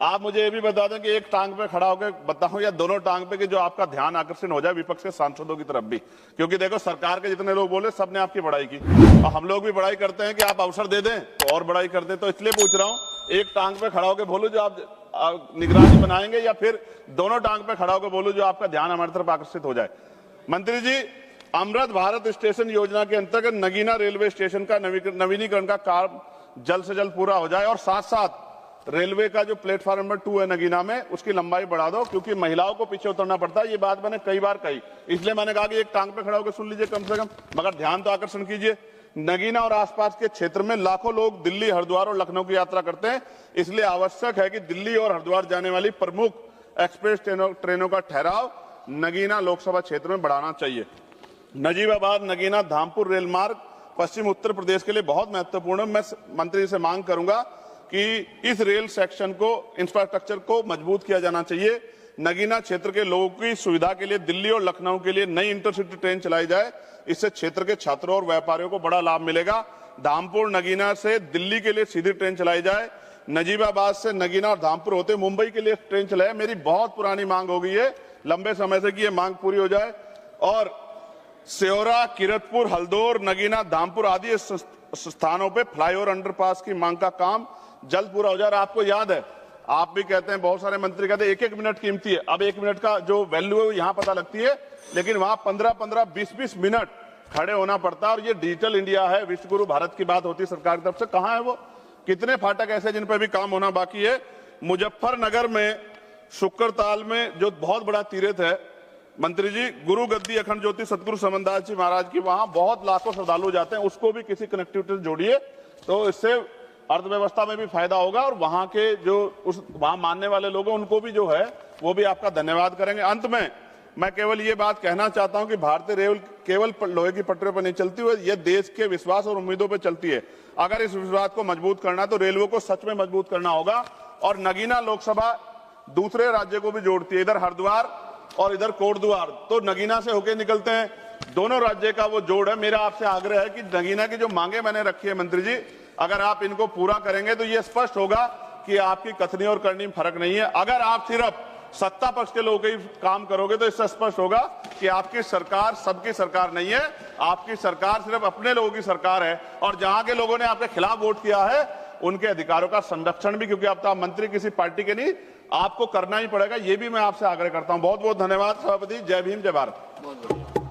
आप मुझे ये भी बता दें कि एक टांग पे खड़ा होकर बताऊं या दोनों टांग पे कि जो आपका ध्यान आकर्षण हो जाए विपक्ष के सांसदों की तरफ भी, क्योंकि देखो सरकार के जितने लोग बोले सबने आपकी बड़ाई की और हम लोग भी बड़ाई करते हैं कि आप अवसर दे दें तो और बड़ाई कर दें। तो इसलिए पूछ रहा हूं, एक टांग पे खड़ा होकर बोलो जो आप निगरानी बनाएंगे या फिर दोनों टांग पे खड़ा होकर बोलो जो आपका ध्यान हमारी तरफ आकर्षित हो जाए। मंत्री जी, अमृत भारत स्टेशन योजना के अंतर्गत नगीना रेलवे स्टेशन का नवीनीकरण का काम जल्द से जल्द पूरा हो जाए और साथ साथ रेलवे का जो प्लेटफॉर्म नंबर 2 है नगीना में, उसकी लंबाई बढ़ा दो, क्योंकि महिलाओं को पीछे उतरना पड़ता है। ये बात मैंने कई बार कही, इसलिए मैंने कहा कि एक टांग पे खड़ा होकर सुन लीजिए कम से कम, मगर ध्यान तो आकर्षण कीजिए। नगीना और आसपास के क्षेत्र में लाखों लोग दिल्ली, हरिद्वार और लखनऊ की यात्रा करते हैं, इसलिए आवश्यक है कि दिल्ली और हरिद्वार जाने वाली प्रमुख एक्सप्रेस ट्रेनों का ठहराव नगीना लोकसभा क्षेत्र में बढ़ाना चाहिए। नजीबाबाद नगीना धामपुर रेल मार्ग पश्चिम उत्तर प्रदेश के लिए बहुत महत्वपूर्ण है। मैं मंत्री से मांग करूंगा कि इस रेल सेक्शन को, इंफ्रास्ट्रक्चर को मजबूत किया जाना चाहिए। नगीना क्षेत्र के लोगों की सुविधा के लिए दिल्ली और लखनऊ के लिए नई इंटरसिटी ट्रेन चलाई जाए, इससे क्षेत्र के छात्रों और व्यापारियों को बड़ा लाभ मिलेगा। धामपुर नगीना से दिल्ली के लिए सीधी ट्रेन चलाई जाए, नजीबाबाद से नगीना और धामपुर होते मुंबई के लिए ट्रेन चलाए। मेरी बहुत पुरानी मांग हो गई है लंबे समय से कि ये मांग पूरी हो जाए और सेौरा, किरतपुर, हल्दौर, नगीना, धामपुर आदि स्थानों पे फ्लाईओवर अंडरपास की मांग का काम जल्द पूरा हो जाए। आपको याद है, आप भी कहते हैं, बहुत सारे मंत्री कहते हैं 1-1 मिनट कीमती है। अब 1 मिनट का जो वैल्यू है वो यहाँ पता लगती है, लेकिन वहां 15-15, 20-20 मिनट खड़े होना पड़ता है। और ये डिजिटल इंडिया है, विश्वगुरु भारत की बात होती है सरकार की तरफ से, कहाँ है वो? कितने फाटक ऐसे जिन पर भी काम होना बाकी है? मुजफ्फरनगर में शुक्रताल में जो बहुत बड़ा तीर्थ है मंत्री जी, गुरु गद्दी अखंड ज्योति सतगुरु समनदास जी महाराज की, वहां बहुत लाखों श्रद्धालु जाते हैं, उसको भी किसी कनेक्टिविटी से जोड़िए तो इससे अर्थव्यवस्था में भी फायदा होगा और वहां के जो वहां मानने वाले लोग हैं उनको भी जो है वो भी आपका धन्यवाद करेंगे। अंत में मैं केवल ये बात कहना चाहता हूं कि भारतीय रेल केवल लोहे की पटरियों पर नहीं चलती हुई, यह देश के विश्वास और उम्मीदों पर चलती है। अगर इस विश्वास को मजबूत करना है तो रेलवे को सच में मजबूत करना होगा। और नगीना लोकसभा दूसरे राज्य को भी जोड़ती है, इधर हरिद्वार और इधर कोटद्वार, तो नगीना से होके निकलते हैं, दोनों राज्य का वो जोड़ है। मेरा आपसे आग्रह है कि नगीना की जो मांगे मैंने रखी है मंत्री जी, अगर आप इनको पूरा करेंगे तो ये स्पष्ट होगा कि आपकी कथनी और करनी में फर्क नहीं है। अगर आप सिर्फ सत्ता पक्ष के लोगों के काम करोगे तो इससे स्पष्ट होगा कि आपकी सरकार सबकी सरकार नहीं है, आपकी सरकार सिर्फ अपने लोगों की सरकार है। और जहां के लोगों ने आपके खिलाफ वोट किया है उनके अधिकारों का संरक्षण भी, क्योंकि अब तो आप मंत्री किसी पार्टी के नहीं, आपको करना ही पड़ेगा। ये भी मैं आपसे आग्रह करता हूं। बहुत बहुत धन्यवाद सभापति। जय भीम, जय भारत।